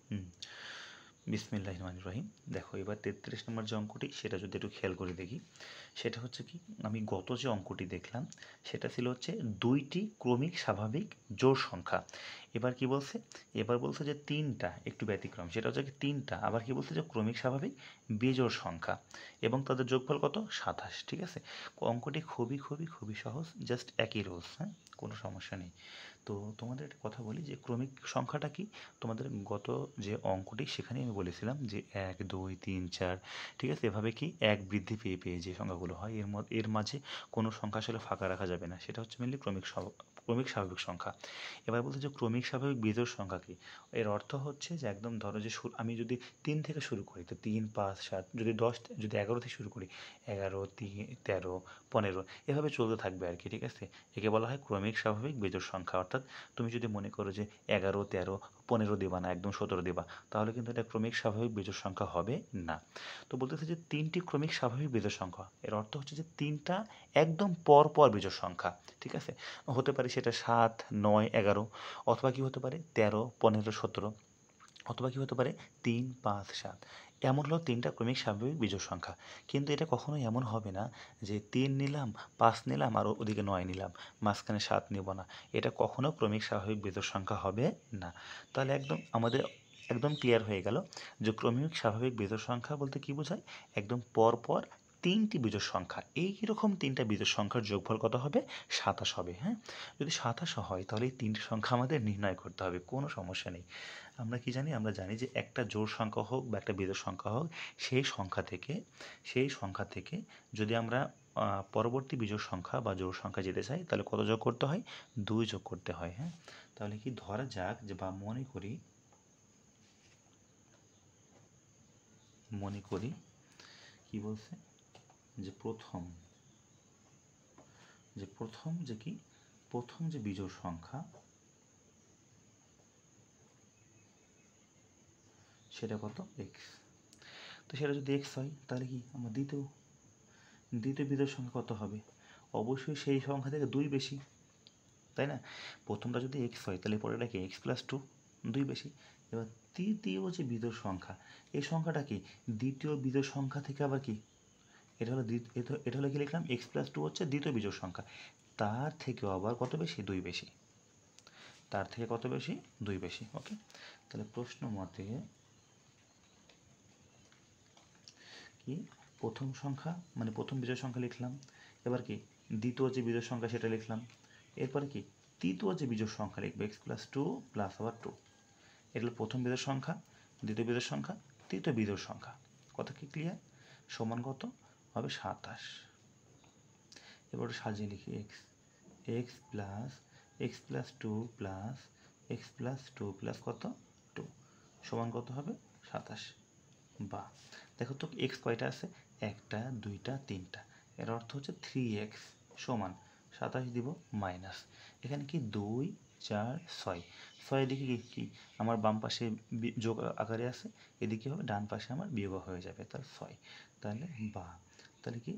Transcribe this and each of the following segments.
হুম, বিসমিল্লাহির রহমানির রহিম। দেখো এবার 33 নম্বর যে অঙ্কটি সেটা যদি একটু খেয়াল করে দেখি, সেটা হচ্ছে কি, আমি গত যে অঙ্কটি দেখলাম সেটা ছিল হচ্ছে দুইটি ক্রমিক স্বাভাবিক জোড় সংখ্যা। এবার কি বলছে, এবার বলছে যে তিনটা একটু ব্যতিক্রম, সেটা হচ্ছে কি তিনটা, আবার কি বলছে যে ক্রমিক স্বাভাবিক বেজোড় সংখ্যা এবং তাদের যোগফল কত, 27। ঠিক আছে, অঙ্কটি খুবই খুবই খুবই সহজ, জাস্ট একই রুলস, হ্যাঁ, কোনো সমস্যা নেই। তো তোমাদের একটা কথা বলি যে ক্রমিক সংখ্যাটা কি, তোমাদের গত যে অঙ্কটি সেখানে আমি বলেছিলাম যে 1 2 3 4, ঠিক আছে, এভাবে কি এক বৃদ্ধি পেয়ে পেয়ে যে সংখ্যাগুলো হয় এর মাঝে কোনো সংখ্যা আসলে ফাঁকা রাখা যাবে না, সেটা হচ্ছে মেনলি ক্রমিক স্বাভাবিক সংখ্যা। এবার বলতে যে ক্রমিক স্বাভাবিক বিজোড় সংখ্যা কি, এর অর্থ হচ্ছে যে একদম ধরো যে আমি যদি 3 থেকে শুরু করি, তো 3 5 7, যদি 10, যদি 11 থেকে শুরু করি, 11 3 13 15 এভাবে চলতে থাকবে আর কি। ঠিক আছে, একে বলা হয় ক্রমিক স্বাভাবিক বিজোড় সংখ্যা। অর্থাৎ তুমি যদি মনে করো যে 11 13 15 দেবা না, একদম 17 দেবা, তাহলে কিন্তু এটা ক্রমিক স্বাভাবিক বিজোড় সংখ্যা হবে না। তো বলতেছে যে তিনটি ক্রমিক স্বাভাবিক বিজোড় সংখ্যা, এর অর্থ হচ্ছে যে তিনটা একদম পর পর বিজোড় সংখ্যা। ঠিক আছে, হতে পারে সেটা 7 9 11, অথবা কি হতে পারে 13 15 17, অথবা কি হতে পারে 3 5 7। এমন হলো তিনটা ক্রমিক স্বাভাবিক বিজোড় সংখ্যা। কিন্তু এটা কখনোই এমন হবে না যে 3 নিলাম 5 নিলাম আর ওদিকে 9 নিলাম, মাঝখানে 7 নেব না। এটা কখনো ক্রমিক স্বাভাবিক বিজোড় সংখ্যা হবে না। তাহলে একদম আমাদের একদম ক্লিয়ার হয়ে গেল যে ক্রমিক স্বাভাবিক বিজোড় সংখ্যা বলতে কি বোঝায়, একদম পর পর তিনটি বিজোড় সংখ্যা, এইরকম তিনটা বিজোড় সংখ্যার যোগফল কত হবে, 27 হবে। হ্যাঁ, যদি 27 হয় তাহলে এই তিনটি সংখ্যা আমাদের নির্ণয় করতে হবে, কোনো সমস্যা নেই। আমরা কি জানি, আমরা জানি যে একটা জোড় সংখ্যা হোক বা একটা বিজোড় সংখ্যা হোক, সেই সংখ্যা থেকে যদি আমরা পরবর্তী বিজোড় সংখ্যা বা জোড় সংখ্যা যেতে চাই, তাহলে কত যোগ করতে হয়, 2 যোগ করতে হয়। হ্যাঁ, তাহলে কি ধরা যাক যে, বা মনে করি কি বলছে, যে প্রথম যে বিজোড় সংখ্যা সেটা কত, এক্স। তো সেটা যদি এক্স হয় তাহলে কি আমার দ্বিতীয় বিজোড় সংখ্যা কত হবে, অবশ্যই সেই সংখ্যা থেকে 2 বেশি, তাই না? প্রথমটা যদি এক্স হয় তাহলে পরেরটা কি এক্স প্লাস 2, 2 বেশি। এবার তৃতীয় যে বিজোড় সংখ্যা, এই সংখ্যাটা কি দ্বিতীয় বিজোড় সংখ্যা থেকে আবার কি, এটা হলো কি লিখলাম, এক্স প্লাস 2 হচ্ছে দ্বিতীয় বিজোড় সংখ্যা, তার থেকেও আবার কত বেশি, 2 বেশি, তার থেকে কত বেশি, 2 বেশি। ওকে, তাহলে প্রশ্ন মতে কি, প্রথম সংখ্যা মানে প্রথম বিজোড় সংখ্যা লিখলাম, এবার কি দ্বিতীয় যে বিজোড় সংখ্যা সেটা লিখলাম, এরপরে কি তৃতীয় যে বিজোড় সংখ্যা লিখবে, এক্স প্লাস 2 প্লাস আবার 2। এটা হলো প্রথম বিজোড় সংখ্যা, দ্বিতীয় বিজোড় সংখ্যা, তৃতীয় বিজোড় সংখ্যা। কথা কি ক্লিয়ার? সমান কত হবে, 27। এবার সাজিয়ে লিখি, x plus 2 plus x plus 2 plus কত, 2 সমান কত হবে, 27। বা দেখো তো এক্স কয়টা আছে, একটা দুইটা তিনটা, এর অর্থ হচ্ছে 3x সমান 27 দিব মাইনাস, এখানে কি 2 4 6, 6 এদিকে কি আমার বাম পাশে যোগ আকারে আছে, এদিকে হবে ডান পাশে আমার বিয়োগ হয়ে যাবে, তাহলে 6। তাহলে বা তাহলে কি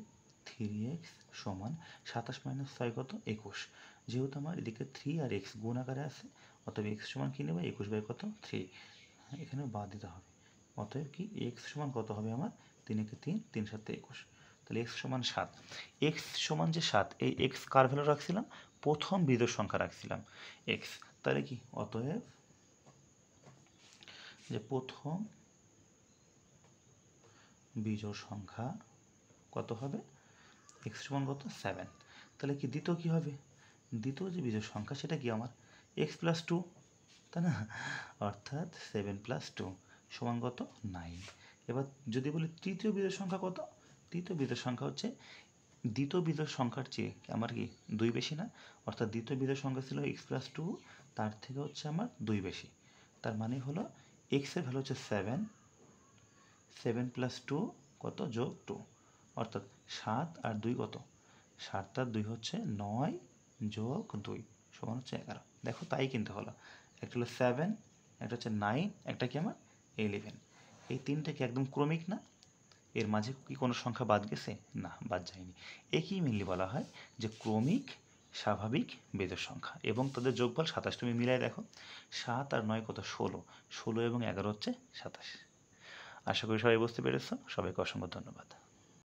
3x সমান 27 মাইনাস 6 কত, 21। যেহেতু আমার এদিকে 3 আর x গুণ আকারে আছে, অতএব x সমান কি নেবে, 21 কত, 3। এখানে বাদ দিতে হবে, অতএব কি এক্স সমান কত হবে আমার, 3 একে 3, 3 7 21, তাহলে এক্স সমান 7। এক্স সমান যে 7, এই এক্স কার ভ্যালু রাখছিলাম, প্রথম বিজোড় সংখ্যা রাখছিলাম এক্স, তাহলে কি অতএব যে প্রথম বিজোড় সংখ্যা কত হবে, এক্স সমান কত, 7। তাহলে কি দ্বিতীয় কি হবে, দ্বিতীয় যে বিজোড় সংখ্যা সেটা কি আমার এক্স প্লাস 2, তাই না, অর্থাৎ 7 প্লাস 2 সমান কত, 9। এবার যদি বলি তৃতীয় বিজোড় সংখ্যা কত, তৃতীয় বিজোড় সংখ্যা হচ্ছে দ্বিতীয় বিজোড় সংখ্যার চেয়ে আমার কি 2 বেশি না, অর্থাৎ দ্বিতীয় বিজোড় সংখ্যা ছিল এক্স প্লাস 2, তার থেকে হচ্ছে আমার 2 বেশি। তার মানে হলো এক্সের ভ্যালু হচ্ছে 7, 7 প্লাস 2 কত, যোগ 2, অর্থাৎ 7 আর 2 কত, 7 আর 2 হচ্ছে 9 যোগ 2 সমান হচ্ছে 11। দেখো তাই কিন্তু হলো, একটা হলো 7, একটা হচ্ছে 9, একটা কি আমার 11। এই তিনটা কি একদম ক্রমিক না, এর মাঝে কি কোনো সংখ্যা বাদ গেছে, না বাদ যায়নি। একেই মেনলি বলা হয় যে ক্রমিক স্বাভাবিক বেজোড় সংখ্যা এবং তাদের যোগফল 27। তুমি মিলাই দেখো 7 আর 9 কত 16, 16 এবং 11 হচ্ছে 27। আশা করি সবাই বুঝতে পেরেছো। সবাইকে অসংখ্য ধন্যবাদ।